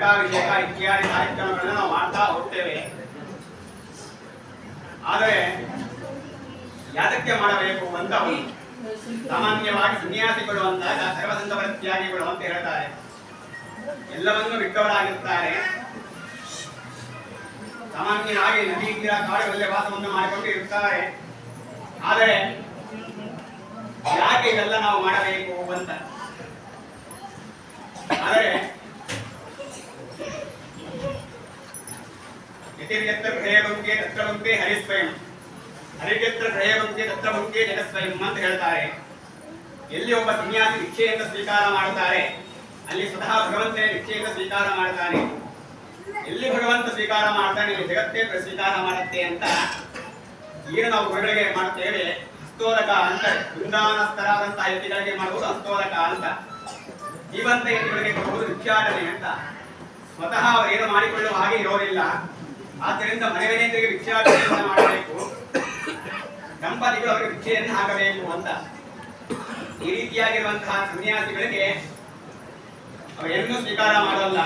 ಘಟಾಭಿಷೇಕ ಇತ್ಯಾದಿ ಕಾರ್ಯಕ್ರಮಗಳನ್ನು ನಾವು ಮಾಡ್ತಾ ಹೋಗ್ತೇವೆ. ಆದರೆ ಯಾದಕ್ಕೆ ಮಾಡಬೇಕು ಅಂತ ಸಾಮಾನ್ಯವಾಗಿ ಸನ್ಯಾಸಿಗಳು ಅಂದಾಗ ಸರ್ವಸಂತ ಪರಿತ್ಯಾಗಿಗಳು ಅಂತ ಹೇಳ್ತಾರೆ. ಎಲ್ಲವನ್ನೂ ಬಿಟ್ಟವರಾಗಿರ್ತಾರೆ. ಸಾಮಾನ್ಯವಾಗಿ ನದಿ ತೀರ ಕಾಡುಗಳಲ್ಲಿ ವಾಸವನ್ನು ಮಾಡಿಕೊಂಡು ಇರ್ತಾರೆ. ಆದರೆ ಯಾಕೆ ಇವೆಲ್ಲ ನಾವು ಮಾಡಬೇಕು ಅಂತ ಆದರೆ ಯತಿರ್ಯತ್ರ ಗೃಹೇ ತತ್ರ ಭುಂಕ್ತೆ ಹರಿಸ್ವಯಂ, ಹರಿರ್ಯತ್ರ ಗೃಹೇ ಭುಂಕ್ತೆ ತತ್ರ ಭುಂಕ್ತೆ ಜಗತ್ಸ್ವಯಂ ಅಂತ ಹೇಳ್ತಾರೆ. ಎಲ್ಲಿ ಒಬ್ಬ ಸನ್ಯಾಸಿ ಭಿಕ್ಷೆಯನ್ನು ಸ್ವೀಕಾರ ಮಾಡುತ್ತಾರೆ ಅಲ್ಲಿ ಸ್ವತಃ ಭಗವಂತನೇ ಭಿಕ್ಷೆಯನ್ನು ಸ್ವೀಕಾರ ಮಾಡ್ತಾನೆ. ಎಲ್ಲಿ ಭಗವಂತ ಸ್ವೀಕಾರ ಮಾಡ್ತಾನೆ ಇಲ್ಲಿ ಜಗತ್ತೇ ಸ್ವೀಕಾರ ಮಾಡುತ್ತೆ ಅಂತ ಏನು ನಾವು ಗುರುಗಳಿಗೆ ಮಾಡ್ತೇವೆ. ಹಸ್ತೋದಕ ಅಂತ ಬೃಂದಾವನಸ್ಥರಾದಂತಹ ಯತಿಗಳಿಗೆ ಮಾಡುವುದು ಹಸ್ತೋದಕ ಅಂತ, ಜೀವಂತ ಯತಿಗಳಿಗೆ ಕೊಡುವುದು ಭಿಕ್ಷಾಟನೆ ಅಂತ. ಸ್ವತಃ ಅವರು ಏನು ಮಾಡಿಕೊಳ್ಳುವ ಹಾಗೆ ಇರೋದಿಲ್ಲ. ಆದ್ದರಿಂದ ಮನೆಯವರಿಗೆ ಭಿಕ್ಷಾಟನೆಯನ್ನು ಮಾಡಬೇಕು, ದಂಪತಿಗಳು ಅವರಿಗೆ ಭಿಕ್ಷೆಯನ್ನು ಹಾಕಬೇಕು ಅಂತ. ಈ ರೀತಿಯಾಗಿರುವಂತಹ ಸನ್ಯಾಸಿಗಳಿಗೆ ಅವರನ್ನು ಸ್ವೀಕಾರ ಮಾಡಲ್ಲ.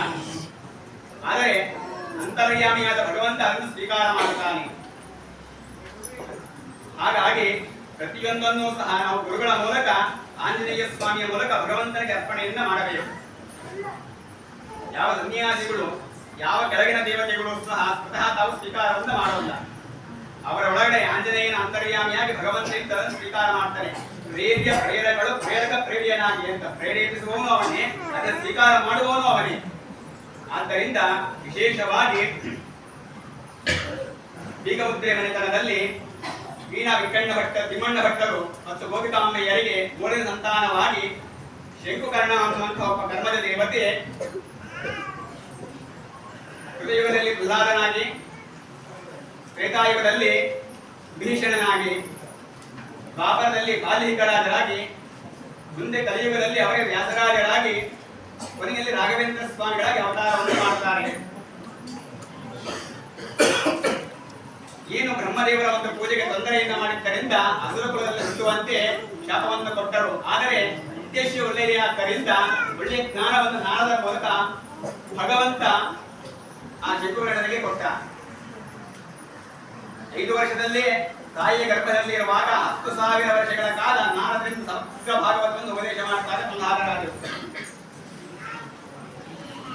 ಆದರೆ ಅಂತರ್ಯಾಮಿಯಾದ ಭಗವಂತ ಅದನ್ನು ಸ್ವೀಕಾರ ಮಾಡುತ್ತಾನೆ. ಹಾಗಾಗಿ ಪ್ರತಿಯೊಂದನ್ನು ಸಹ ನಾವು ಗುರುಗಳ ಮೂಲಕ ಆಂಜನೇಯ ಸ್ವಾಮಿಯ ಮೂಲಕ ಭಗವಂತನಿಗೆ ಅರ್ಪಣೆಯನ್ನ ಮಾಡಬೇಕು. ಯಾವ ಸನ್ಯಾಸಿಗಳು ಯಾವ ಕೆಳಗಿನ ದೇವತೆಗಳು ಸಹ ಸ್ವತಃ ತಾವು ಸ್ವೀಕಾರವನ್ನು ಮಾಡೋಲ್ಲ. ಅವರ ಒಳಗಡೆ ಆಂಜನೇಯನ ಅಂತರ್ಯಾಮಿಯಾಗಿ ಭಗವಂತನಿಂದ ಸ್ವೀಕಾರ ಮಾಡ್ತಾರೆ. ಪ್ರೇರ್ಯ ಪ್ರೇರಕಗಳು ಪ್ರೇರಕ ಪ್ರೇರಿಯನಾಗಿ ಅಂತ ಪ್ರೇರೇಪಿಸುವವನು ಅವನೇ, ಅದನ್ನು ಸ್ವೀಕಾರ ಮಾಡುವವನು ಅವನೇ. ಆದ್ದರಿಂದ ವಿಶೇಷವಾಗಿ ಬೀಗಮುದ್ರೆ ಮನೆತನದಲ್ಲಿ ವೀಣಾ ವಿಕಣ್ಣ ಭಟ್ಟ ತಿಮ್ಮಣ್ಣ ಭಟ್ಟರು ಮತ್ತು ಗೋಪಿಕಾಂಬೆಯರಿಗೆ ಮೂರನೇ ಸಂತಾನವಾಗಿ ಶಂಕುಕರ್ಣ ಅನ್ನುವಂತಹ ಒಬ್ಬ ಕರ್ಮದ ದೇವತೆ ಕೃತಯುಗದಲ್ಲಿ ಪ್ರಹ್ಲಾದನಾಗಿ, ತ್ರೇತಾಯುಗದಲ್ಲಿ ಭೀಷಣನಾಗಿ, ದ್ವಾಪರದಲ್ಲಿ ಬಾಲಿಕರಾಜರಾಗಿ, ಮುಂದೆ ಕಲಿಯುಗದಲ್ಲಿ ಅವರೇ ವ್ಯಾಸರಾಜರಾಗಿ, ಕೊನೆಯಲ್ಲಿ ರಾಘವೇಂದ್ರ ಸ್ವಾಮಿಗಳಾಗಿ ಅವತಾರವನ್ನು ಮಾಡುತ್ತಾರೆ. ಏನು ಬ್ರಹ್ಮದೇವರ ಒಂದು ಪೂಜೆಗೆ ತೊಂದರೆಯಿಂದ ಮಾಡಿದ್ದರಿಂದ ಅಸುರ ಕುಲದಲ್ಲಿ ಹುಟ್ಟುವಂತೆ ಶಾಪವನ್ನು ಕೊಟ್ಟರು. ಆದರೆ ಉದ್ದೇಶ ಒಳ್ಳೆಯದೇ ಆದ್ದರಿಂದ ಒಳ್ಳೆಯ ಜ್ಞಾನವನ್ನು ನಾರದ ಮೂಲಕ ಭಗವಂತ ಆ ಶಂಕುಕರ್ಣನಿಗೆ ಕೊಟ್ಟ. 5 ವರ್ಷದಲ್ಲೇ ತಾಯಿಯ ಗರ್ಭದಲ್ಲಿ ಇರುವಾಗ 10,000 ವರ್ಷಗಳ ಕಾಲ ನಾರದರಿಂದ ಸಮಗ್ರ ಭಾಗವತವನ್ನು ಉಪದೇಶ ಮಾಡ್ತಾರೆ ಪ್ರಹ್ಲಾದರಾಜರು.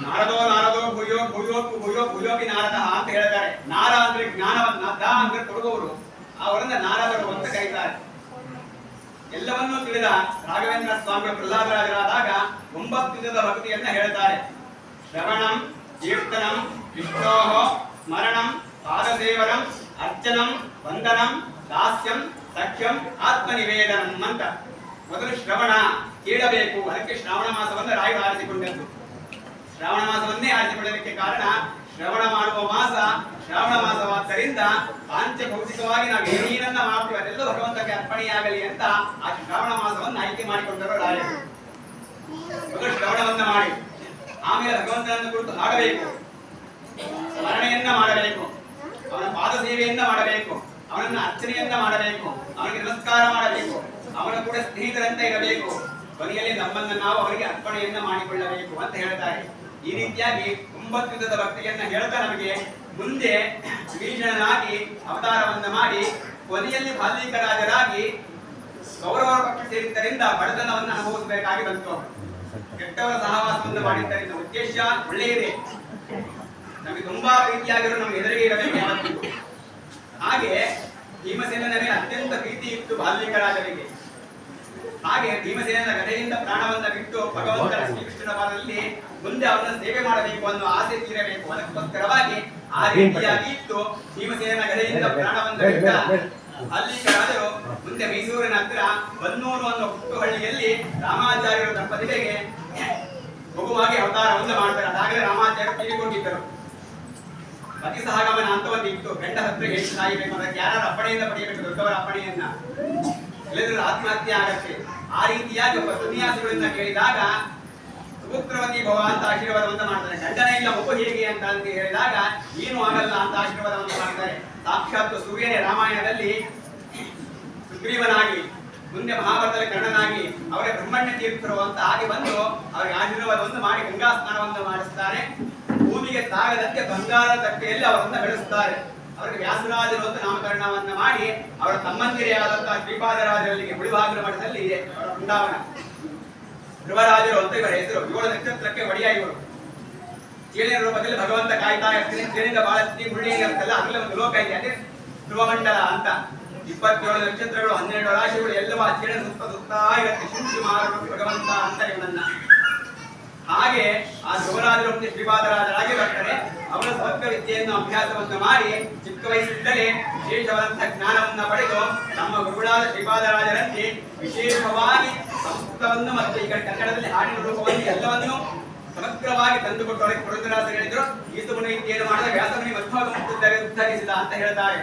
ನಾರದೋ ನಾರದೋ ಭೂಯೋ ಭೂಯೋ ಭೂಯೋ ಭೂಯೋಪಿ ನಾರದ ಅಂತ ಹೇಳ್ತಾರೆ. ನಾರ ಅಂದ್ರೆ ಜ್ಞಾನವನ್ನ, ದ ಅಂದ್ರೆ ಕೊಡುವವರು, ಅವರನ್ನ ನಾರದರು ಅಂತ ಕರೀತಾರೆ. ಎಲ್ಲವನ್ನೂ ತಿಳಿದ ರಾಘವೇಂದ್ರ ಸ್ವಾಮಿಗಳು ಪ್ರಹ್ಲಾದರಾಜರಾದಾಗ 9 ವಿಧದ ಭಕ್ತಿಯನ್ನ ಹೇಳ್ತಾರೆ. ಶ್ರವಣಂ, ಕೀರ್ತನಂ, ವಿಷ್ಣೋಃ ಸ್ಮರಣಂ, ಪಾದಸೇವನಂ, ಅರ್ಚನಂ, ವಂದನಂ, ದಾಸ್ಯಂ, ಸಖ್ಯಂ, ಆತ್ಮನಿವೇದನಂ ಅಂತ. ಮೊದಲು ಶ್ರವಣ ಕೇಳಬೇಕು. ಅದಕ್ಕೆ ಶ್ರಾವಣ ಮಾಸವನ್ನು ರಾಯರು ಆರಿಸಿಕೊಂಡದ್ದು. ಶ್ರಾವಣ ಮಾಸವನ್ನೇ ಆರಿಸಿಕೊಳ್ಳಲಿಕ್ಕೆ ಕಾರಣ ಶ್ರವಣ ಮಾಡುವ ಮಾಸ ಶ್ರಾವಣ ಮಾಸವಾದ್ದರಿಂದ ಪಾಂಚಭೌತಿಕವಾಗಿ ನಾವು ಏನೇನನ್ನ ಮಾಡ್ತೀವಿ ಅದೆಲ್ಲ ಭಗವಂತಕ್ಕೆ ಅರ್ಪಣೆಯಾಗಲಿ ಅಂತ ಆ ಶ್ರಾವಣ ಮಾಸವನ್ನು ಆಯ್ಕೆ ಮಾಡಿಕೊಂಡರು ರಾಯರು. ಮೊದಲು ಶ್ರವಣವನ್ನ ಮಾಡಿ, ಆಮೇಲೆ ಭಗವಂತನನ್ನು ಕುರಿತು ಹಾಡಬೇಕು, ಸ್ಮರಣೆಯನ್ನ ಮಾಡಬೇಕು, ಅವನ ಪಾದ ಸೇವೆಯನ್ನ ಮಾಡಬೇಕು, ಅವನನ್ನ ಅರ್ಚನೆಯನ್ನ ಮಾಡಬೇಕು, ಅವನಿಗೆ ನಮಸ್ಕಾರ ಮಾಡಬೇಕು, ಅವನ ಕೂಡ ಸ್ನೇಹಿತರಂತೆ ಇರಬೇಕು, ಕೊನೆಯಲ್ಲಿ ನಮ್ಮನ್ನ ನಾವು ಅವರಿಗೆ ಅರ್ಪಣೆಯನ್ನ ಮಾಡಿಕೊಳ್ಳಬೇಕು ಅಂತ ಹೇಳ್ತಾರೆ. ಈ ರೀತಿಯಾಗಿ 9 ವಿಧದ ಭಕ್ತಿಯನ್ನ ಹೇಳ್ತಾ ನಮಗೆ ಮುಂದೆ ಭೀಷಣನಾಗಿ ಅವತಾರವನ್ನ ಮಾಡಿ ಕೊನೆಯಲ್ಲಿ ಬಾಲಿಕರಾಜರಾಗಿ ಕೌರವರ ಪಕ್ಷ ಸೇರಿದ್ದರಿಂದ ಬಡತನವನ್ನು ಅನುಭವಿಸಬೇಕಾಗಿ ಬಂತು. ಕೆಟ್ಟವರ ಸಹವಾಸವನ್ನು ಮಾಡಿದ್ದರಿಂದ ಉದ್ದೇಶ ಒಳ್ಳೆಯದೇ, ನಮಗೆ ತುಂಬಾ ಪ್ರೀತಿಯಾಗಿರೋ ನಮ್ಮ ಎದುರಿಗೆ ಇರಬೇಕು. ಹಾಗೆ ಭೀಮಸೇನನ ಮೇಲೆ ಅತ್ಯಂತ ಪ್ರೀತಿ ಇತ್ತು ಬಾಲಿಕರಾಜರಿಗೆ. ಹಾಗೆ ಭೀಮಸೇನನ ಗದೆಯಿಂದ ಪ್ರಾಣವನ್ನ ಬಿಟ್ಟು ಭಗವಂತನ ಶ್ರೀಕೃಷ್ಣನ ಪಾದದಲ್ಲಿ ಮುಂದೆ ಅವರನ್ನು ಸೇವೆ ಮಾಡಬೇಕು ಅನ್ನೋ ಆಸೆ ತೀರಬೇಕು. ಅದಕ್ಕೋಸ್ಕರವಾಗಿ ಆ ರೀತಿಯಾಗಿ ಇತ್ತು. ಭೀಮಸೇನನ ಗದೆಯಿಂದ ಪ್ರಾಣವನ್ನ ಬಿಟ್ಟ ಬಾಲಿಕರಾಜರು ಮುಂದೆ ಮೈಸೂರಿನ ಹತ್ತಿರ ಬನ್ನೂರು ಅನ್ನೋ ಹುಟ್ಟುಹಳ್ಳಿಯಲ್ಲಿ ರಾಮಾಚಾರ್ಯರ ದಂಪತಿಗಳಿಗೆ ಮಗುವಾಗಿ ಅವತಾರವನ್ನು ಮಾಡ್ತಾರೆ. ಅದಾಗಲೇ ರಾಮಾಚಾರ್ಯರು ತೀರಿಕೊಂಡಿದ್ದರು. ಪತಿ ಸಹಗಮನ ಅಂತ ಒಂದು ಇತ್ತು. ಗಂಡ ಹತ್ರ ಹೆಣ್ಣು ಸಾಯಬೇಕು, ಅದಕ್ಕೆ ಯಾರು ಅಪ್ಪಣೆಯಿಂದ ಪಡೆಯಬೇಕು, ದೊಡ್ಡವರ ಅಪ್ಪಣೆಯನ್ನ, ಇಲ್ಲದ್ರೆ ಆತ್ಮಹತ್ಯೆ ಆಗತ್ತೆ. ಆ ರೀತಿಯಾಗಿ ಒಬ್ಬ ಸನ್ಯಾಸಿಗಳಿಂದ ಕೇಳಿದಾಗ ಸುಪುತ್ರವತಿ ಭವ ಅಂತ ಆಶೀರ್ವಾದವನ್ನು ಮಾಡ್ತಾರೆ. ಗಂಡನ ಇಲ್ಲ ಮಗು ಹೇಗೆ ಅಂತ ಹೇಳಿದಾಗ ಏನು ಆಗಲ್ಲ ಅಂತ ಆಶೀರ್ವಾದವನ್ನು ಮಾಡ್ತಾರೆ. ಸಾಕ್ಷಾತ್ ಸೂರ್ಯನೇ ರಾಮಾಯಣದಲ್ಲಿ ಸುಗ್ರೀವನಾಗಿ, ಮುಂದೆ ಮಹಾಭಾರತದಲ್ಲಿ ಕರ್ಣನಾಗಿ, ಅವರೇ ಬ್ರಹ್ಮಣ್ಯ ತೀರ್ಥರು ಅಂತ ಆಗಿ ಬಂದು ಅವರಿಗೆ ಆಶೀರ್ವಾದವನ್ನು ಮಾಡಿ ಗಂಗಾ ಸ್ನಾನವನ್ನು ಮಾಡಿಸ್ತಾರೆ. ಧೂಳಿಗೆ ತಾಗದಂತೆ ಬಂಗಾರದ ತಟ್ಟೆಯಲ್ಲಿ ಅವರನ್ನ ಬೆಳೆಸುತ್ತಾರೆ. ಅವರಿಗೆ ವ್ಯಾಸರಾಜರು ಅಂತ ನಾಮಕರಣವನ್ನ ಮಾಡಿ ಅವರ ತಮ್ಮಂದಿರೇ ಆದಂತಹ ಶ್ರೀಪಾದರಾಜರಲ್ಲಿಗೆ ಮುಳಿಬಾಗಿಲ ಮಠದಲ್ಲಿ ಇದೆ ಅವರ ವೃಂದಾವನ. ಧ್ರುವರಾಜರು ಅಂತ ಇವರ ಹೆಸರು. 7 ನಕ್ಷತ್ರಕ್ಕೆ ಒಡೆಯ ಇವರು. ಚೇಳಿನ ರೂಪದಲ್ಲಿ ಭಗವಂತ ಕಾಯ್ತಾ ಇರ್ತೀನಿ. ಚೇಳಿಂದ ಬಹಳ ಮುಳ್ಳಿಗೆ ಅಂತೆಲ್ಲ ಆಗಲೇ ಒಂದು ಲೋಕ ಇದೆ, ಅದೇ ಧ್ರುವಮಂಡಲ ಅಂತ. 27 ನಕ್ಷತ್ರಗಳು 12 ರಾಶಿಗಳು ಎಲ್ಲವೂ ಆ ಚೇಳಿನ ಸುತ್ತಾ ಇರುತ್ತೆ. ಶಿವಮಾರು ಭಗವಂತ ಅಂತ ಇವನನ್ನ. ಹಾಗೆ ಆ ಧ್ರುವರಾಜರು ಮತ್ತೆ ಶ್ರೀಪಾದರಾಜರಾಗಿ ಬರ್ತಾರೆ. ಅವರ ಸಮಗ್ರ ವಿದ್ಯೆಯನ್ನು ಅಭ್ಯಾಸವನ್ನು ಮಾಡಿ ಚಿಕ್ಕ ವಯಸ್ಸಿದ್ದಲೇ ವಿಶೇಷವಾದಂತಹ ಜ್ಞಾನವನ್ನ ಪಡೆದು ನಮ್ಮ ಗುರುಗಳಾದ ಶ್ರೀಪಾದರಾಜರಂತೆ ವಿಶೇಷವಾಗಿ ಸಂಸ್ಕೃತವನ್ನು ಮತ್ತು ಈ ಕನ್ನಡದಲ್ಲಿ ಹಾಡಿನ ರೂಪವನ್ನು ಎಲ್ಲವನ್ನೂ ಸಮಗ್ರವಾಗಿ ತಂದುಕೊಟ್ಟವರಿಗೆ ಪುರಂದರದಾಸರು ಹೇಳಿದ್ರು, ಈಸುಮುನಿ ವಿದ್ಯೆಯನ್ನು ಮಾಡಿದ ವ್ಯಾಸಮುನಿ ಮಧ್ವಗಮುತ್ತಿದ್ದರೆ ಉದ್ಧರಿಸಿದ ಅಂತ ಹೇಳ್ತಾರೆ.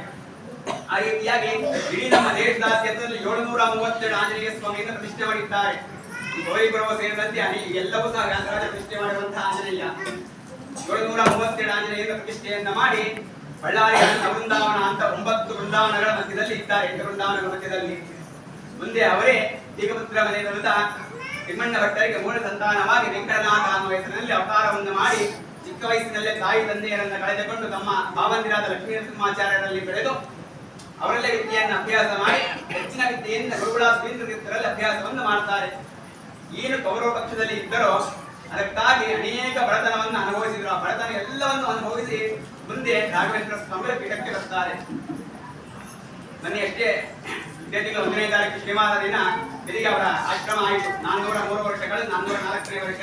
ಆ ರೀತಿಯಾಗಿ ಇಡೀ ನಮ್ಮ ದೇಶದಾದ್ಯಂತದಲ್ಲಿ 732 ಆಂಜನೇಯ ಸ್ವಾಮಿಯನ್ನು ಪ್ರತಿಷ್ಠೆ ಮಾಡಿದ್ದಾರೆ. ಈ ಗೌರಿಪುರವು ಸೇರಿದಂತೆ ಎಲ್ಲವೂ ಸಹ ವ್ಯಾಸರಾಜ ಪ್ರತಿಷ್ಠೆ ಮಾಡಿರುವಂತಹ ಆಂಜನೇಯ. 732 ಆಂಜನೇಯನ ಪ್ರತಿಷ್ಠೆಯನ್ನ ಮಾಡಿ ಬಳ್ಳಾರಿಯ ವೃಂದಾವನ ಅಂತ 9 ವೃಂದಾವನಗಳ ಮಧ್ಯದಲ್ಲಿ ಇದ್ದಾರೆ. 8 ವೃಂದಾವನಗಳ ಮಧ್ಯದಲ್ಲಿ. ಮುಂದೆ ಅವರೇ ದೀಗಪುತ್ರ ಮನೆಯಿಂದ ತಿಮ್ಮಣ್ಣ ಭಟ್ಟರಿಗೆ ಮೂಲ ಸಂತಾನವಾಗಿ ವೆಂಕಟನಾಥ ಅನ್ನುವ ಹೆಸರಿನಲ್ಲಿ ಅವತಾರವನ್ನು ಮಾಡಿ ಚಿಕ್ಕ ವಯಸ್ಸಿನಲ್ಲೇ ತಾಯಿ ತಂದೆಯರನ್ನ ಕಳೆದುಕೊಂಡು ತಮ್ಮ ಭಾವಂದಿರಾದ ಲಕ್ಷ್ಮೀ ನರಸಿಂಹಾಚಾರ್ಯರಲ್ಲಿ ಬೆಳೆದು ಅವರಲ್ಲೇ ವಿದ್ಯೆಯನ್ನು ಅಭ್ಯಾಸ ಮಾಡಿ ಹೆಚ್ಚಿನ ವಿದ್ಯೆಯಿಂದ ಗುರುಗಳ ಶ್ರೀಂದ್ರತೀರ್ಥರಲ್ಲಿ ಅಭ್ಯಾಸವನ್ನು ಮಾಡ್ತಾರೆ. ಏನು ಕೌರವ ಪಕ್ಷದಲ್ಲಿ ಇದ್ದರೋ ಅದಕ್ಕಾಗಿ ಅನೇಕ ಬಡತನವನ್ನು ಅನುಭವಿಸಿದ್ರು. ಆ ಬಡತನ ಎಲ್ಲವನ್ನು ಅನುಭವಿಸಿ ಮುಂದೆ ರಾಘವೇಂದ್ರ ಸ್ವಾಮಿ ಪೀಠಕ್ಕೆ ಬರ್ತಾರೆ. ಮೊನ್ನೆ ಅಷ್ಟೇ ವಿದ್ಯಾರ್ಥಿಗಳು 1ನೇ ತಾರೀಕು ಶ್ರೀಮಾದ ದಿನ ಬೆಳಿಗ್ಗೆ ಅವರ ಆಶ್ರಮ ಆಯಿತು. 403 ವರ್ಷಗಳು 404ನೇ ವರ್ಷ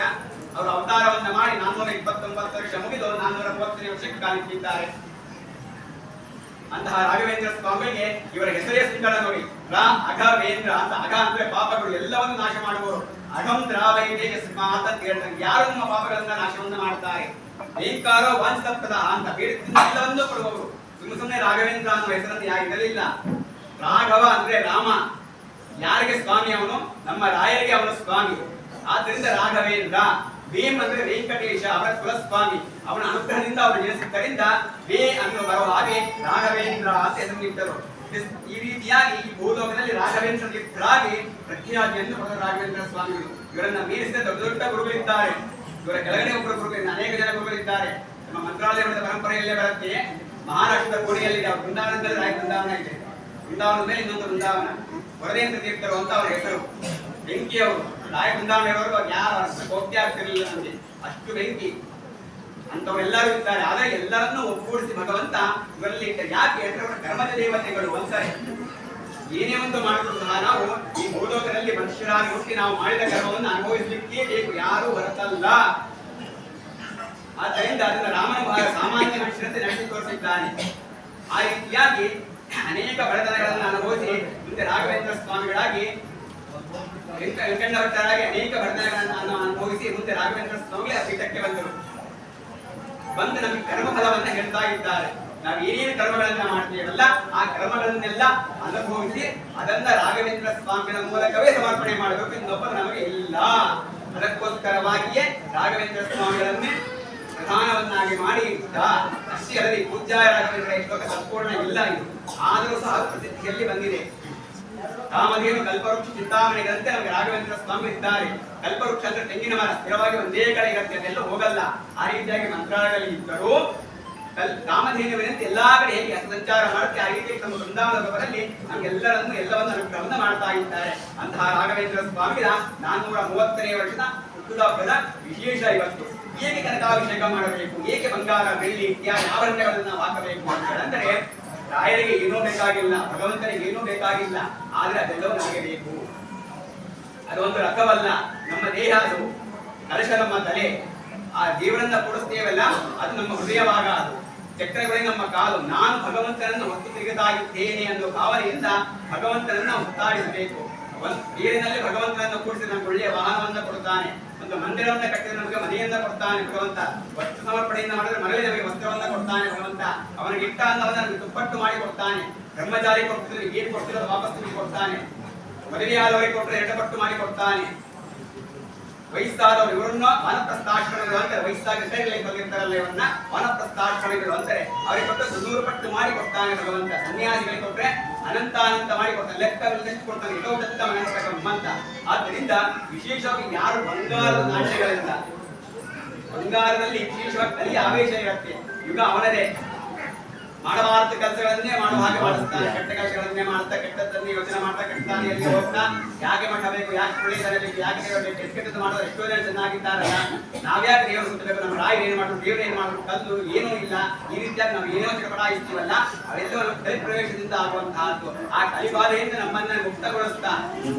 ಅವರು ಅವತಾರವನ್ನು ಮಾಡಿ 429 ವರ್ಷ ಮುಗಿದು 430ನೇ ವರ್ಷಕ್ಕೆ ಕಾಲಿಟ್ಟಿದ್ದಾರೆ. ಅಂತಹ ರಾಘವೇಂದ್ರ ಸ್ವಾಮಿಗೆ ಇವರ ಹೆಸರೇ ಸುಂದರ ನೋಡಿ. ಅಘವೇಂದ್ರ ಅಂತ. ಅಘ ಅಂದ್ರೆ ಪಾಪಗಳು ಎಲ್ಲವನ್ನು ನಾಶ ಮಾಡುವವರು. ಅಘಂ ದ್ರಾವೈದೇ ಯಸ್ಮಾತ್ ಅಂತ ಹೇಳ್ತಾರೆ. ಯಾರು ನಮ್ಮ ಪಾಪಗಳನ್ನ ನಾಶವನ್ನು ಮಾಡ್ತಾರೆ. ವೇಂಕಾರೋ ವಾಂಛಿತಪ್ರದ ಅಂತ ಬೇಡಿದ್ದೆಲ್ಲವನ್ನೂ ಕೊಡುವವರು. ಸುಮ್ಮನೆ ರಾಘವೇಂದ್ರ ಅನ್ನುವ ಹೆಸರನ್ನು ಯಾರಿರಲಿಲ್ಲ. ರಾಘವ ಅಂದ್ರೆ ರಾಮ. ಯಾರಿಗೆ ಸ್ವಾಮಿ ಅವನು? ನಮ್ಮ ರಾಯರಿಗೆ ಅವನು ಸ್ವಾಮಿ. ಆದ್ದರಿಂದ ರಾಘವೇಂದ್ರ. ವೇಮ್ ಅಂದ್ರೆ ವೆಂಕಟೇಶ, ಅವರ ಕುಲಸ್ವಾಮಿ. ಅವನ ಅನುಗ್ರಹದಿಂದ ಅವರು ಜನಿಸಿದ್ದರಿಂದ ವೇ ಅನ್ನುವ ಬರುವ ಹಾಗೆ ರಾಘವೇಂದ್ರ ಅಂತ ಹೆಸರಿಟ್ಟರು. ಈ ರೀತಿಯಾಗಿ ಈ ಭೂಲೋಕದಲ್ಲಿ ರಾಘವೇಂದ್ರ ತೀರ್ಥರಾಗಿ ಪ್ರಖ್ಯಾತಿಯನ್ನು ಪಡೆದ ರಾಘವೇಂದ್ರ ಸ್ವಾಮಿಗಳು. ಇವರನ್ನ ಮೀರಿಸಿದ ದೊಡ್ಡ ದೊಡ್ಡ ಗುರುಗಳಿದ್ದಾರೆ. ಇವರ ಕೆಳಗಡೆ ಒಬ್ಬರು ಗುರುಗಳು, ಅನೇಕ ಜನ ಗುರುಗಳಿದ್ದಾರೆ. ನಮ್ಮ ಮಂತ್ರಾಲಯದ ಪರಂಪರೆಯಲ್ಲೇ ಬರುತ್ತೆ. ಮಹಾರಾಷ್ಟ್ರದ ಕೋಡಿಯಲ್ಲಿ ವೃಂದಾವನದಲ್ಲಿ ರಾಯ ವೃಂದಾವನ ಇದೆ. ವೃಂದಾವನದ ಮೇಲೆ ಇನ್ನೊಂದು ವೃಂದಾವನ. ವರದೇಂದ್ರ ತೀರ್ಥರು ಅಂತ ಅವರ ಹೆಸರು. ಬೆಂಕಿಯವರು ರಾಯ ವೃಂದಾವನವರೆಗೂ ಯಾರು ಹೋಗ್ತಾ ಆಗ್ತಿರ್ಲಿಲ್ಲ ನಮಗೆ, ಅಷ್ಟು ಬೆಂಕಿ ಅಂತವರೆಲ್ಲರೂ ಇದ್ದಾರೆ. ಆದ್ರೆ ಎಲ್ಲರನ್ನೂ ಒಗ್ಗೂಡಿಸಿ ಭಗವಂತ ಇವರಲ್ಲಿ ಇಟ್ಟ. ಯಾಕೆ ಅಂದ್ರೆ ಅವರ ಕರ್ಮದ ದೇವತೆಗಳು ಅಂತಾರೆ. ಏನೇ ಒಂದು ಮಾಡಿದ್ರು ಸಹ ನಾವು ಈ ಭೂಲೋಕದಲ್ಲಿ ಮನುಷ್ಯರಾಗಿ ಹುಟ್ಟಿ ನಾವು ಮಾಡಿದ ಕರ್ಮವನ್ನು ಅನುಭವಿಸಲಿಕ್ಕೆ ಬೇಕು, ಯಾರು ಹೊರತಲ್ಲ. ಆದ್ದರಿಂದ ಅದನ್ನ ರಾಮನ ಸಾಮಾನ್ಯ ಮನುಷ್ಯರಂತೆ ನಡೆಸಿ ತೋರಿಸಿದ್ದಾನೆ. ಆ ರೀತಿಯಾಗಿ ಅನೇಕ ಬಡತನಗಳನ್ನು ಅನುಭವಿಸಿ ಮುಂದೆ ರಾಘವೇಂದ್ರ ಸ್ವಾಮಿಗಳಾಗಿ ವೆಂಕಣ್ಣ ಭಟ್ಟರಾಗಿ ಅನೇಕ ಬಡತನಗಳನ್ನು ಅನುಭವಿಸಿ ಮುಂದೆ ರಾಘವೇಂದ್ರ ಸ್ವಾಮಿ ಪೀಠಕ್ಕೆ ಬಂದರು. ಬಂದು ನಮಗೆ ಕರ್ಮಫಲವನ್ನ ಹೇಳ್ತಾ ಇದ್ದಾರೆ. ನಾವು ಏನೇನು ಕರ್ಮಗಳನ್ನ ಮಾಡ್ತೀವಲ್ಲ ಆ ಕರ್ಮಗಳನ್ನೆಲ್ಲ ಅನುಭವಿಸಿ ಅದನ್ನ ರಾಘವೇಂದ್ರ ಸ್ವಾಮಿಗಳ ಮೂಲಕವೇ ಸಮರ್ಪಣೆ ಮಾಡಬೇಕು. ಇನ್ನೊಬ್ಬ ನಮಗೆ ಇಲ್ಲ. ಅದಕ್ಕೋಸ್ಕರವಾಗಿಯೇ ರಾಘವೇಂದ್ರ ಸ್ವಾಮಿಗಳನ್ನೇ ಪ್ರಧಾನವನ್ನಾಗಿ ಮಾಡಿ ಇದ್ದ. ಅಷ್ಟೇ ಅಲ್ಲದೆ ಪೂಜ್ಯಾಯ ರಾಘವೇಂದ್ರ ಶ್ಲೋಕ ಸಂಪೂರ್ಣ ಇಲ್ಲ ಇದು, ಆದರೂ ಸಹ ಪ್ರಸಿದ್ಧಿಯಲ್ಲಿ ಬಂದಿದೆ. ಕಾಮಧೇನು ಕಲ್ಪವೃಕ್ಷ ಚಿಂತಾಮಣಿಗಳಂತೆ ನಮಗೆ ರಾಘವೇಂದ್ರ ಸ್ವಾಮಿ ಇದ್ದಾರೆ. ಕಲ್ಪವೃಕ್ಷ ಅಂದ್ರೆ ತೆಂಗಿನ ಮರ ಸ್ಥಿರವಾಗಿ ಒಂದೇ ಕಡೆ ಇರುತ್ತೆ, ಅದೆಲ್ಲ ಹೋಗಲ್ಲ. ಆ ರೀತಿಯಾಗಿ ಮಂತ್ರಾಲಯದಲ್ಲಿ ಇದ್ದರೂ ಕಾಮಧೇನುವಿನಂತೆ ಎಲ್ಲಾ ಕಡೆ ಹೇಗೆ ಸಂಚಾರ ಮಾಡುತ್ತೆ ಆ ರೀತಿ ತಮ್ಮ ವೃಂದಾವನ ರೂಪದಲ್ಲಿ ನಮ್ಗೆಲ್ಲರನ್ನು ಎಲ್ಲವನ್ನು ಅನುಗ್ರಹವನ್ನು ಮಾಡ್ತಾ ಇದ್ದಾರೆ. ಅಂತಹ ರಾಘವೇಂದ್ರ ಸ್ವಾಮಿಯ 430ನೇ ವರ್ಷದ ಹುಟ್ಟುಹಬ್ಬದ ವಿಶೇಷ ಇವತ್ತು. ಹೇಗೆ ಕನಕಾಭಿಷೇಕ ಮಾಡಬೇಕು, ಏಕೆ ಬಂಗಾರ ಬೆಳ್ಳಿ ಇತ್ಯಾದಿ ಆಭರಣಗಳನ್ನು ನಾವು ಹಾಕಬೇಕು ಅಂತ ಹೇಳಿದ್ರೆ ರಾಯರಿಗೆ ಏನೂ ಬೇಕಾಗಿಲ್ಲ, ಭಗವಂತನಿಗೆ ಏನೂ ಬೇಕಾಗಿಲ್ಲ. ಆದ್ರೆ ಅದೆಲ್ಲವೂ ನಮಗೆ ಬೇಕು. ಅದೊಂದು ರಥವಲ್ಲ, ನಮ್ಮ ದೇಹ, ಅದು ಕಲಶ ನಮ್ಮ ತಲೆ. ಆ ದೇವರನ್ನ ಕೊಡಿಸ್ತೇವಲ್ಲ ಅದು ನಮ್ಮ ಹೃದಯವಾಗ, ಅದು ಚಕ್ರಗಳೇ ನಮ್ಮ ಕಾಲು. ನಾನು ಭಗವಂತನನ್ನು ಹೊತ್ತು ತಿರುಗುತ್ತಾಗಿದ್ದೇನೆ ಅನ್ನೋ ಭಾವನೆಯಿಂದ ಭಗವಂತನನ್ನ ಹೊತ್ತಾಡಿಸಬೇಕು. ನೀರಿನಲ್ಲಿ ಭಗವಂತನನ್ನು ಕೂಡಿಸಿ ನಮ್ಗೆ ಒಳ್ಳೆಯ ವಾಹನವನ್ನ ಕೊಡ್ತಾನೆ. ಒಂದು ಮಂದಿರವನ್ನ ಕಟ್ಟಿದ್ರೆ ನಮಗೆ ಮನೆಯನ್ನ ಕೊಡ್ತಾನೆ ಭಗವಂತ. ವಸ್ತು ಸಮರ್ಪಣೆಯಿಂದ ಮಾಡಿದ್ರೆ ಮನೆಯಲ್ಲಿ ನಮಗೆ ವಸ್ತ್ರವನ್ನ ಕೊಡ್ತಾನೆ ಭಗವಂತ. ಅವನಿಗೆ ಇಟ್ಟ ಅನ್ನವನ್ನ ನಮಗೆ ದುಪ್ಪಟ್ಟು ಮಾಡಿ ಕೊಡ್ತಾನೆ. ಬ್ರಹ್ಮಚಾರಿ ಕೊಡ್ತಿದ್ರೆ ಏನ್ ಕೊಡ್ತಿರೋದು ವಾಪಸ್ ನಿಮಗೆ ಕೊಡ್ತಾನೆ. ಮದುವೆಯಾದವರಿಗೆ ಕೊಟ್ಟರೆ 2 ಪಟ್ಟು ಮಾಡಿ ಕೊಡ್ತಾನೆ. ವಯಸ್ಸಾದವರು ಇವರನ್ನ ವಾನಪ್ರಸ್ಥಾಶ್ರಮಿಗಳು ಅಂತಾರೆ. ವಯಸ್ಸಾಗಿ ರಿಟೈರ್ಲೈಫ್ ಬಂದಿರ್ತಾರಲ್ಲ ಇವನ್ನ ವಾನಪ್ರಸ್ಥಾಶ್ರಮಿಗಳು ಅಂತಾರೆ. ಅವರಿಗೆ ಕೊಟ್ಟು 100 ಪಟ್ಟು ಮಾಡಿ ಕೊಡ್ತಾನೆ ಭಗವಂತ. ಸನ್ಯಾಸಿಗಳಿಗೆ ಕೊಟ್ರೆ ಅನಂತ ಮಾಡಿ ಕೊಡ್ತಾನೆ. ಲೆಕ್ಕವಿಲ್ಲದೆ ಕೊಡ್ತಾನೆ. ಇರೋದತ್ತ ಅಂತ. ಆದ್ದರಿಂದ ವಿಶೇಷವಾಗಿ ಯಾರು ಬಂಗಾರದ ನಾಣ್ಯಗಳಿಂದ ಬಂಗಾರದಲ್ಲಿ ವಿಶೇಷವಾಗಿ ಕಲಿ ಆವೇಶ ಇರುತ್ತೆ. ಯುಗ ಅವನದೇ. ಮಾಡಬಾರದ ಕೆಲಸಗಳನ್ನೇ ಮಾಡುವ ಹಾಗೆ ಮಾಡಿಸ್ತಾನೆ, ಕೆಟ್ಟ ಕೆಲಸಗಳನ್ನೇ ಮಾಡ್ತಾ ಕೆಟ್ಟದ್ದನ್ನೇ ಯೋಚನೆ ಮಾಡ್ತಾ ಕೆಟ್ಟದಾನೆ ಎಲ್ಲಿ ಹೋಗ್ತಾ ಯಾಕೆ ಮಾಡಬೇಕು, ಯಾಕೆ ಕುಳಿತರಬೇಕು, ಯಾಕೆ ದೇವರಿಗೆ ಕೆಟ್ಟದ್ದು ಮಾಡೋದು ಎಷ್ಟೋ ಜನ ಚೆನ್ನಾಗಿದ್ದಾರಲ್ಲ, ನಾವ್ಯಾಕೆ ದೇವರು ಸುತ್ತಬೇಕು, ನಮ್ಮ ರಾಯರು ಏನ್ ಮಾಡೋದು, ದೇವರು ಏನ್ ಮಾಡೋದು, ಕಲ್ಲು ಏನೂ ಇಲ್ಲ, ಈ ರೀತಿಯಾಗಿ ನಾವು ಏನೋ ಚಟಪಟಾಯಿಸ್ತೀವಲ್ಲ ಅವೆಲ್ಲವೂ ಕಲಿ ಪ್ರವೇಶದಿಂದ ಆಗುವಂತಹದ್ದು. ಆ ಕಲಿಬಾಧೆಯಿಂದ ನಮ್ಮನ್ನ ಮುಕ್ತಗೊಳಿಸ್ತಾ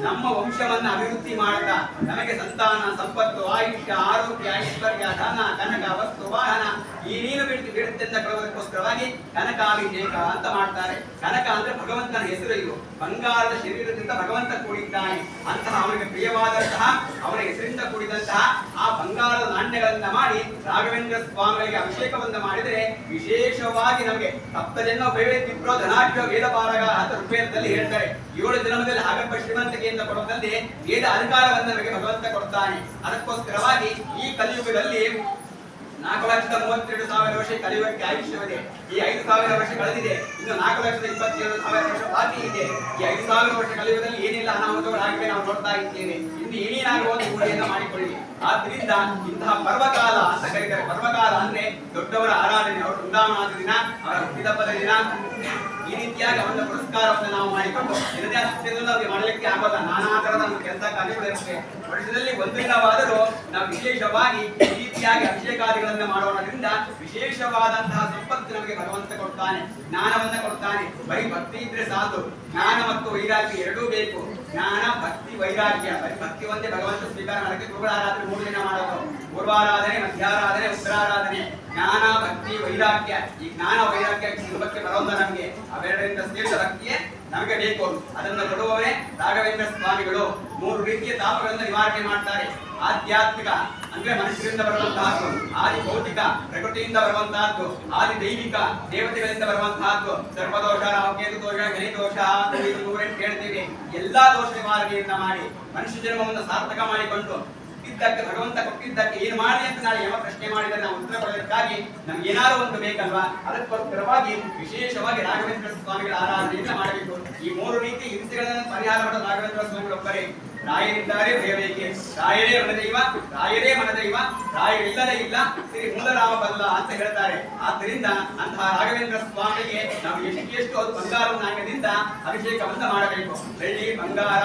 ನಮ್ಮ ವಂಶವನ್ನ ಅಭಿವೃದ್ಧಿ ಮಾಡ್ತಾ ನಮಗೆ ಸಂತಾನ ಸಂಪತ್ತು ಆಯುಷ್ಯ ಆರೋಗ್ಯ ಐಶ್ವರ್ಯ ಧನ ಕನಕ ವಸ್ತು ವಾಹನ ಈ ನೀನು ಬಿಡುತ್ತೆ ಅಂತ ಕೊಡುವುದಕ್ಕೋಸ್ಕರವಾಗಿ ಕನಕಾಭಿಷೇಕ ಅಂತ ಮಾಡ್ತಾರೆ. ಕನಕ ಅಂದ್ರೆ ಭಗವಂತನ ಹೆಸರು. ಇದು ಬಂಗಾರದ ಶರೀರದಿಂದ ಭಗವಂತ ಕೂಡಿದ್ದಾನೆ ಅಂತಹ ಅವನಿಗೆ ಪ್ರಿಯವಾದಂತಹ ಅವನ ಹೆಸರಿಂದ ಕೂಡಿದಂತಹ ಆ ಬಂಗಾರದ ನಾಣ್ಯಗಳನ್ನ ಮಾಡಿ ರಾಘವೇಂದ್ರ ಸ್ವಾಮಿಗಳಿಗೆ ಅಭಿಷೇಕವನ್ನು ಮಾಡಿದರೆ ವಿಶೇಷವಾಗಿ ನಮಗೆ ಸಪ್ತಜನ್ಮ ವಿಪ್ರೋ ಧನಾಢ್ಯ ವೇದ ಪಾರಗ ಅಂತ ಋಗ್ವೇದದಲ್ಲಿ ಹೇಳ್ತಾರೆ. 7 ಜನ್ಮದಲ್ಲಿ ಆಗರ್ಭ ಶ್ರೀಮಂತಿಕೆಯಿಂದ ಕೊಡುವುದರಲ್ಲಿ ವೇದ ಅಧಿಕಾರವನ್ನು ನಮಗೆ ಭಗವಂತ ಕೊಡ್ತಾನೆ. ಅದಕ್ಕೋಸ್ಕರವಾಗಿ ಈ ಕಲಿಯುಗದಲ್ಲಿ 4,32,000 ವರ್ಷ ಕಲಿಯುಗಕ್ಕೆ ಆಯುಷ್ಯವಿದೆ. ಈ 5,000 ವರ್ಷ ಕಳೆದಿದೆ, ಇನ್ನು 4,27,000 ವರ್ಷ ಬಾಕಿ ಇದೆ. ಈ 5,000 ವರ್ಷ ಕಲಿಯುಗದಲ್ಲಿ ಏನೆಲ್ಲ ಅನಾಹುತಗಳಾಗಿವೆ ನಾವು ನೋಡ್ತಾ ಇದ್ದೇವೆ. ಇನ್ನು ಏನೇನಾಗುವುದು ಊಹೆಯನ್ನು ಮಾಡಿಕೊಳ್ಳಿ. ಆದ್ರಿಂದ ಇಂತಹ ಪರ್ವಕಾಲ ಅಂತ ಕರೀತಾರೆ. ಪರ್ವಕಾಲ ಅಂದ್ರೆ ದೊಡ್ಡವರ ಆರಾಧನೆ, ಅವರು ವೃಂದಾವನಾದ ದಿನ, ಅವರ ಹುಟ್ಟಿದಬ್ಬದ ದಿನ, ಈ ರೀತಿಯಾಗಿ ಅವರ ಪುರಸ್ಕಾರವನ್ನು ನಾವು ಮಾಡಿಕೊಂಡು ಇದನ್ನೇ ನಮಗೆ ಮಾಡಲಿಕ್ಕೆ ಆಗೋಲ್ಲ. ನಾನಾ ತರದ ಕೆಲಸ ಕಾರ್ಯಗಳಿರುತ್ತೆ. ವರ್ಷದಲ್ಲಿ ಒಂದು ದಿನವಾದರೂ ನಾವು ವಿಶೇಷವಾಗಿ ಈ ರೀತಿಯಾಗಿ ಅಭಿಷೇಕಾದಿಗಳನ್ನ ಮಾಡೋದ್ರಿಂದ ವಿಶೇಷವಾದಂತಹ ಸಂಪತ್ತು ನಮಗೆ ಭಗವಂತ ಕೊಡ್ತಾನೆ, ಜ್ಞಾನವನ್ನ ಕೊಡ್ತಾನೆ. ಬರೀ ಭಕ್ತಿ ಇದ್ರೆ ಸಾಕು, ಜ್ಞಾನ ಮತ್ತು ವೈರಾಗ್ಯ ಎರಡೂ ಬೇಕು. ಜ್ಞಾನ ಭಕ್ತಿ ವೈರಾಗ್ಯ. ಬರೀ ಭಕ್ತಿ ಒಂದೇ ಭಗವಂತ ಸ್ವೀಕಾರ ಮಾಡಕ್ಕೆ ಗುರುಗಳ ಆರಾಧನೆ 3 ದಿನ ಮಾಡೋದು. ಪೂರ್ವಾರಾಧನೆ, ಮಧ್ಯಾರಾಧನೆ, ಉತ್ತರಾರಾಧನೆ. ಜ್ಞಾನ ಭಕ್ತಿ ವೈರಾಗ್ಯ. ಈ ಜ್ಞಾನ ವೈರಾಗ್ಯ ಕುಟುಂಬಕ್ಕೆ ಬರೋಲ್ಲ ನಮಗೆ. ಅವೆರಡರಿಂದ ಶ್ರೇಷ್ಠ ಭಕ್ತಿಯೇ ನಮಗೆ ಬೇಕು. ಅದನ್ನು ಕೊಡುವವರೇ ರಾಘವೇಂದ್ರ ಸ್ವಾಮಿಗಳು. 3 ರೀತಿಯ ತಾಪಗಳನ್ನು ನಿವಾರಣೆ ಮಾಡ್ತಾರೆ. ಆಧ್ಯಾತ್ಮಿಕ ಅಂದ್ರೆ ಮನುಷ್ಯರಿಂದ ಬರುವಂತಹದ್ದು, ಆದಿ ಭೌತಿಕ ಪ್ರಕೃತಿಯಿಂದ ಬರುವಂತಹದ್ದು, ಆದಿ ದೈವಿಕ ದೇವತೆಗಳಿಂದ ಬರುವಂತಹದ್ದು. ಸರ್ಪದೋಷ, ರಾಹುಕೇತು ದೋಷ, ಶನಿ ದೋಷ ಹೇಳ್ತೀವಿ. ಎಲ್ಲಾ ದೋಷ ನಿವಾರಣೆಯನ್ನ ಮಾಡಿ ಮನುಷ್ಯ ಜನ್ಮವನ್ನು ಸಾರ್ಥಕ ಮಾಡಿಕೊಂಡು ಕೊಟ್ಟಿದ್ದಕ್ಕೆ ಭಗವಂತ ಕೊಟ್ಟಿದ್ದಕ್ಕೆ ಏನು ಮಾಡಿ ಅಂತ ನಾಳೆ ಯಾವ ಪ್ರಶ್ನೆ ಮಾಡಿದರೆ ನಾವು ಉತ್ತರ ಕೊಡೋದಕ್ಕಾಗಿ ನಮ್ಗೆ ಏನಾದ್ರು ಒಂದು ಬೇಕಲ್ವಾ. ಅದಕ್ಕೋಸ್ಕರವಾಗಿ ವಿಶೇಷವಾಗಿ ರಾಘವೇಂದ್ರ ಸ್ವಾಮಿಗಳ ಆರಾಧನೆಯನ್ನ ಮಾಡಬೇಕು. ಈ 3 ರೀತಿ ಹಿಂಸೆಗಳನ್ನು ಪರಿಹಾರ ಮಾಡೋ ರಾಘವೇಂದ್ರ ಸ್ವಾಮಿಗಳೊಬ್ಬರೇ. ರಾಯರಿದ್ದಾರೆ ಭಯಬೇಕೆ, ರಾಯರೇ ಮನದೈವ, ರಾಯರೇ ಮನದೈವ, ರಾಯರಿಲ್ಲದೆ ಇಲ್ಲ, ಶ್ರೀ ಮೂಲರಾಮ ಬಲ್ಲ ಅಂತ ಹೇಳ್ತಾರೆ. ಆದ್ದರಿಂದ ಅಂತಹ ರಾಘವೇಂದ್ರ ಸ್ವಾಮಿಗೆ ನಾವು ಎಷ್ಟು ಅದು ಬಂಗಾರ ನಾಣ್ಯದಿಂದ ಅಭಿಷೇಕವನ್ನು ಮಾಡಬೇಕು. ಬೆಳ್ಳಿ, ಬಂಗಾರ,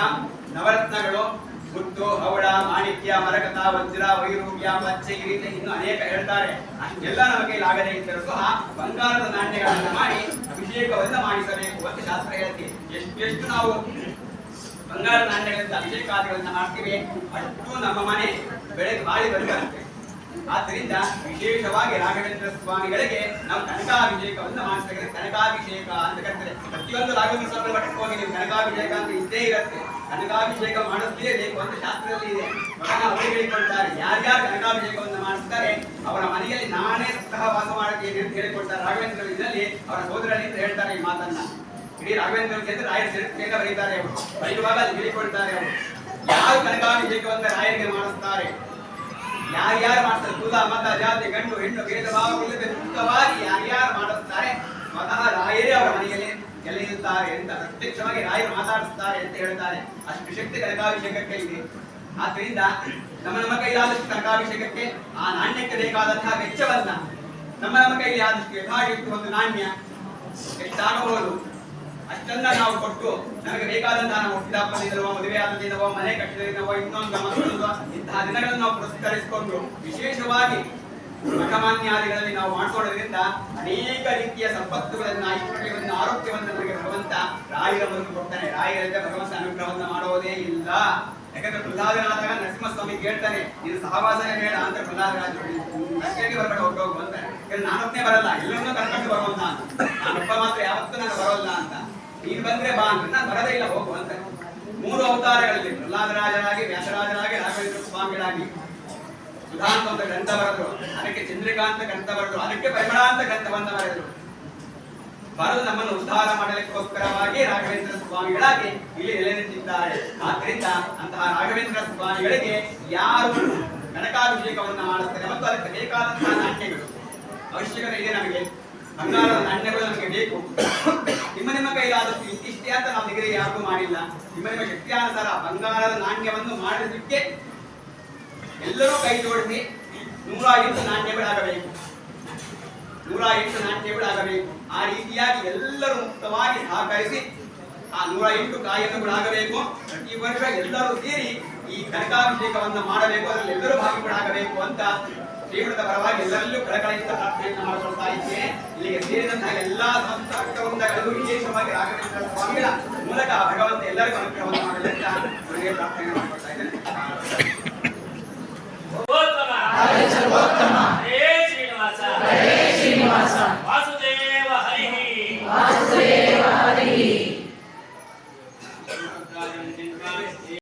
ನವರತ್ನಗಳು, ಮುತ್ತು, ಹವಳ, ಮಾಣಿಕ್ಯ, ಮರಕತ, ವಜ್ರ, ವೈರೂಪ್ಯ, ಪಚ್ಚೆ ಈ ರೀತಿ ಇನ್ನು ಅನೇಕ ಹೇಳ್ತಾರೆ. ಅಷ್ಟೆಲ್ಲ ನಮಗೆ ಆಗದೇ ಇದ್ದರೂ ಸಹ ಬಂಗಾರದ ನಾಣ್ಯಗಳನ್ನು ಮಾಡಿ ಅಭಿಷೇಕವನ್ನು ಮಾಡಿಸಬೇಕು ಅಂತ ಶಾಸ್ತ್ರ ಹೇಳ್ತೀವಿ. ಎಷ್ಟು ನಾವು ಬಂಗಾರ ನಾಣ್ಯಗಳಿಂದ ಅಭಿಷೇಕಾದಿಗಳನ್ನ ಮಾಡ್ತೀವಿ ಅಷ್ಟು ನಮ್ಮ ಮನೆ ಬೆಳಗ್ಗೆ ಬಾಳಿ ಬರುತ್ತೆ. ಆದ್ದರಿಂದ ವಿಶೇಷವಾಗಿ ರಾಘವೇಂದ್ರ ಸ್ವಾಮಿಗಳಿಗೆ ನಾವು ಕನಕಾಭಿಷೇಕವನ್ನು ಮಾಡ್ತೇವೆ. ಕನಕಾಭಿಷೇಕ ಅಂತ ಕರೀತಾರೆ. ಪ್ರತಿಯೊಂದು ರಾಘವೇಂದ್ರ ಸ್ವಾಮಿ ಮಠಕ್ಕೆ ಹೋಗಿ ನೀವು ಕನಕಾಭಿಷೇಕ ಅಂತ ಇದ್ದೇ ಇರುತ್ತೆ. ಕನಕಾಭಿಷೇಕ ಮಾಡಿಸಲೇಬೇಕು ಅಂತ ಶಾಸ್ತ್ರದಲ್ಲಿ ಇದೆ. ಅವರು ಹೇಳಿಕೊಳ್ತಾರೆ, ಯಾರ್ಯಾರು ಕನಕಾಭಿಷೇಕವನ್ನು ಮಾಡಿಸ್ತಾರೆ ಅವರ ಮನೆಯಲ್ಲಿ ನಾನೇ ಸಹ ವಾಸ ಮಾಡುತ್ತೇನೆ ಅಂತ ಹೇಳಿಕೊಳ್ತಾರೆ. ರಾಘವೇಂದ್ರ ಇದರಲ್ಲಿ ಅವರ ಸೋದರರಿಂದ ಹೇಳ್ತಾರೆ ಈ ಮಾತನ್ನ. ಇಡೀ ರಾಘವೇಂದ್ರ ಅಂದ್ರೆ ರಾಯರ ಚರಿತ್ರೆಯಿಂದ ಬರೀತಾರೆ. ಅವರು ಬರೆಯುವಾಗ ಅಲ್ಲಿ ಹೇಳಿಕೊಳ್ತಾರೆ. ಅವರು ಯಾರು ಕನಕಾಭಿಷೇಕವನ್ನು ರಾಯರಿಗೆ ಮಾಡಿಸ್ತಾರೆ, ಯಾರ್ಯಾರು ಮಾಡ್ತಾರೆ, ಕುಲ ಮತ ಜಾತಿ ಗಂಡು ಹೆಣ್ಣು ಭೇದ ಭಾವವಿಲ್ಲದೆ ಮುಕ್ತವಾಗಿ ಯಾರ್ಯಾರು ಮಾಡಿಸ್ತಾರೆ ಸ್ವತಃ ರಾಯರೇ ಅವರ ಮನೆಯಲ್ಲಿ ಗೆಲ್ಲಿರುತ್ತಾರೆ ಅಂತ ಪ್ರತ್ಯಕ್ಷವಾಗಿ ರಾಯರು ಮಾತಾಡಿಸ್ತಾರೆ ಅಂತ ಹೇಳ್ತಾರೆ. ಅಷ್ಟು ಶಕ್ತಿ ಕನಕಾಭಿಷೇಕಕ್ಕೆ ಇದೆ. ಆದ್ರಿಂದ ನಮ್ಮ ಕೈಲಾದಷ್ಟು ಕನಕಾಭಿಷೇಕಕ್ಕೆ ಆ ನಾಣ್ಯಕ್ಕೆ ಬೇಕಾದಂತಹ ವೆಚ್ಚವನ್ನ ನಮ್ಮ ಕೈಲಿ ಆದಷ್ಟು ಯಥಾಶಕ್ತಿ ಒಂದು ನಾಣ್ಯ ಎಷ್ಟಾಗಬಹುದು ಅಷ್ಟನ್ನ ನಾವು ಕೊಟ್ಟು ನಮಗೆ ಬೇಕಾದಂತಹ ನಾವು ಹುಟ್ಟಿದಪ್ಪನಿಂದಲೋ ಮದುವೆ ಆದದಿಂದವೋ ಮನೆ ಕಟ್ಟಿದರಿಂದವೋ ಇನ್ನೊಂದು ಮತ್ತೊಂದು ಇಂತಹ ದಿನಗಳನ್ನು ನಾವು ಪುರಸ್ಕರಿಸಿಕೊಂಡು ವಿಶೇಷವಾಗಿ ಮಠಮಾನ್ಯಾದಿಗಳಲ್ಲಿ ನಾವು ಮಾಡಿಕೊಳ್ಳೋದ್ರಿಂದ ಅನೇಕ ರೀತಿಯ ಸಂಪತ್ತುಗಳನ್ನು, ಐಶ್ವರ್ಯವನ್ನು, ಆರೋಗ್ಯವನ್ನು ನಮಗೆ ಭಗವಂತ ರಾಯರ ಮೂಲಕ ಕೊಡ್ತಾನೆ. ರಾಯರಿಂದ ಭಗವಂತ ಅನುಗ್ರಹವನ್ನು ಮಾಡೋದೇ ಇಲ್ಲ. ಯಾಕಂದ್ರೆ ಪ್ರಹ್ಲಾದನಾದಾಗ ನರಸಿಂಹಸ್ವಾಮಿ ಕೇಳ್ತಾನೆ, ನೀನು ಸಹವಾಸನೆ ಬೇಡ ಅಂತ ಪ್ರಹ್ಲಾದರಾಜ ಅಷ್ಟೇಗೆ ಬರಬೇಡ ಹೊರಟೋಗು ಅಂತ. ನಾನೊಬ್ಬನೇ ಬರಲ್ಲ, ಎಲ್ಲರನ್ನೂ ಕರ್ಕೊಂಡು ಬರುವಂತ ಅಂತ. ನಾನೊಬ್ಬ ಮಾತ್ರ ಯಾವತ್ತೂ ನಾನು ಬರೋಲ್ಲ ಅಂತ. ನೀನು ಬಂದ್ರೆ ಬಾ ಅಂದ್ರೆ ನಾನು ಬರದೇ ಇಲ್ಲ ಹೋಗು ಅಂತ. 3 ಅವತಾರಗಳಲ್ಲಿ ಪ್ರಹ್ಲಾದರಾಜರಾಗಿ, ವ್ಯಾಸರಾಜರಾಗಿ, ರಾಘವೇಂದ್ರ ಸ್ವಾಮಿಗಳಾಗಿ ಸುಧಾಂತ ಅಂತ ಗ್ರಂಥ ಬರೆದ್ರು, ಅದಕ್ಕೆ ಚಂದ್ರಿಕಾಂತ ಗ್ರಂಥ ಬರೆದ್ರು, ಅದಕ್ಕೆ ಪರಿಮಳಾಂತ ಗ್ರಂಥವನ್ನು ಬರೆದ್ರು. ಬರೆದು ನಮ್ಮನ್ನು ಉದ್ಧಾರ ಮಾಡಲಿಕ್ಕೋಸ್ಕರವಾಗಿ ರಾಘವೇಂದ್ರ ಸ್ವಾಮಿಗಳಾಗಿ ಇಲ್ಲಿ ನೆಲೆ ನಿಂತಿದ್ದಾರೆ. ಆದ್ರಿಂದ ಅಂತಹ ರಾಘವೇಂದ್ರ ಸ್ವಾಮಿಗಳಿಗೆ ಯಾರು ಕನಕಾಭಿಷೇಕವನ್ನು ಮಾಡುತ್ತಾರೆ ಮತ್ತು ಅದಕ್ಕೆ ಬೇಕಾದಂತಹ ನಾಣ್ಯಗಳು ಅವಶ್ಯಕತೆ ಇದೆ. ನಮಗೆ ಬಂಗಾರದ ನಾಣ್ಯಗಳು ನಮಗೆ ಬೇಕು. ನಿಮ್ಮ ಕೈಲಾದಷ್ಟು ಇಷ್ಟಿಷ್ಟೇ ಅಂತ ನಾವು ನಿಗದಿ ಯಾರಿಗೂ ಮಾಡಿಲ್ಲ. ನಿಮ್ಮ ಶಕ್ತಿಯಾನುಸಾರ ಬಂಗಾರದ ನಾಣ್ಯವನ್ನು ಮಾಡೋದಕ್ಕೆ ಎಲ್ಲರೂ ಕೈ ಜೋಡಿಸಿ 108 ನಾಣ್ಯಗಳಾಗಬೇಕು. 108 ನಾಣ್ಯಗಳಾಗಬೇಕು. ಆ ರೀತಿಯಾಗಿ ಎಲ್ಲರೂ ಮುಕ್ತವಾಗಿ ಸಹಕರಿಸಿ ಆ 108 ಕಾಯಿಗಳಾಗಬೇಕು. ಪ್ರತಿ ವರ್ಷ ಎಲ್ಲರೂ ಸೇರಿ ಈ ಕನಕಾಭಿಷೇಕವನ್ನು ಮಾಡಬೇಕು. ಅದರಲ್ಲಿ ಎಲ್ಲರೂ ಭಾಗಿಗಳಾಗಬೇಕು ಅಂತ ಶ್ರೀಮಠದ ಪರವಾಗಿ ಎಲ್ಲರಲ್ಲೂ ಕಳಕಳಿಯಿಂದ ಪ್ರಾರ್ಥನೆಯನ್ನು ಮಾಡಿಕೊಳ್ತಾ ಇದ್ದೇನೆ. ಇಲ್ಲಿಗೆ ಸೇರಿದಂತಹ ಎಲ್ಲಾ ಸಂಸ್ಥಾಪಕವೃಂದಗಳು ವಿಶೇಷವಾಗಿ ರಾಘವೇಂದ್ರ ಸ್ವಾಮಿಗಳ ಮೂಲಕ ಭಗವಂತ ಎಲ್ಲರಿಗೂ ಅನುಗ್ರಹವನ್ನು ಮಾಡಲಿ ಅಂತ ಪ್ರಾರ್ಥನೆ ಮಾಡಿಕೊಳ್ತಾ ಇದ್ದೇನೆ.